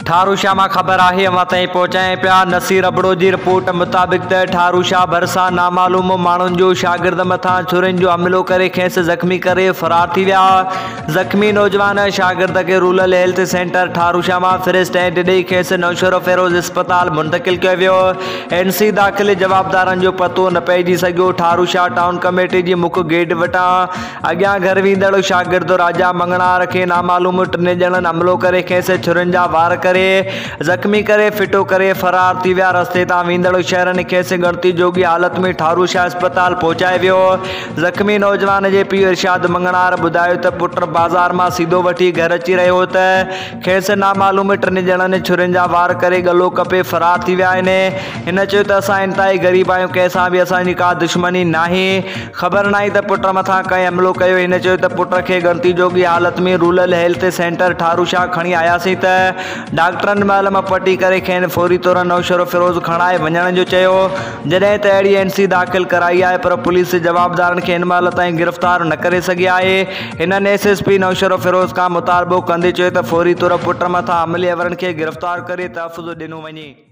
ठारूशाह मां ख़बर आहे अवां ताईं पहुचाए पिया। नसीर अबड़ो जी रिपोर्ट मुताबिक़ त ठारूशाह भरिसां नामालूम माण्हुनि जो शागिर्द मथां छुरियुनि जो हमिलो करे खेसि ज़ख़्मी करे फ़रार थी विया। ज़ख़्मी नौजवान शागिर्द खे रूरल हेल्थ सेंटर ठारूशाह मां फ़िरिस्त ऐं ॾेई खेसि नौशरो फ़िरोज़ इस्पताल मुंतक़िल कयो वियो। NC दाख़िल जवाबदारनि जो पतो न पइजी सघियो। ठारूशाह टाउन कमेटी जी मुख्य गेट वटां अॻियां घर वींदड़ शागिर्द राजा मंगणार खे नामालूम टिनि ॼणनि हमिलो करे खेसि छुरियुनि जा वार करे ज़ख़्मी करे फिटो करे फ़रार थी विया। रस्ते तां वेंदड़ शहरनि खेसि ॻणती जोगी हालत में ठारूशाह इस्पताल पहुचाए वियो। ज़ख़्मी नौजवान जे पीउ इरशाद मंगणार ॿुधायो त पुट बाज़ार मां सीधो वठी घर अची रहियो त खेसि नामालूम टिनि ॼणनि छुरियुनि जा वार करे गलो कपे फ़रार थी विया आहिनि। हिन चयो त असां इंतिहाई ग़रीब आहियूं, कंहिंसां बि असांजी का दुश्मनी नाहे। ख़बर नाहे त पुट मथां कंहिं हमिलो कयो। हिन चयो त पुट खे ॻणती जोगी हालत में रूरल हेल्थ सेंटर ठारूशाह खणी आयासीं त डॉक्टरनि मलम पटी करे खेनि फौरी तौर नौशरो फ़िरोज़ खणाए वञण जो चयो। जॾहिं त अहिड़ी NC दाख़िल कराई आहे पर पुलिस जवाबदारनि खे हिन महिल ताईं गिरफ़्तार न करे सघी आहे। हिननि SSP नौशरो फ़िरोज़ खां मुतालबो कंदे चयो त फौरी तौर पुट मथां अमली अवरनि खे गिरफ़्तार करे तहफ़्फ़ुज़ ॾिनो वञे।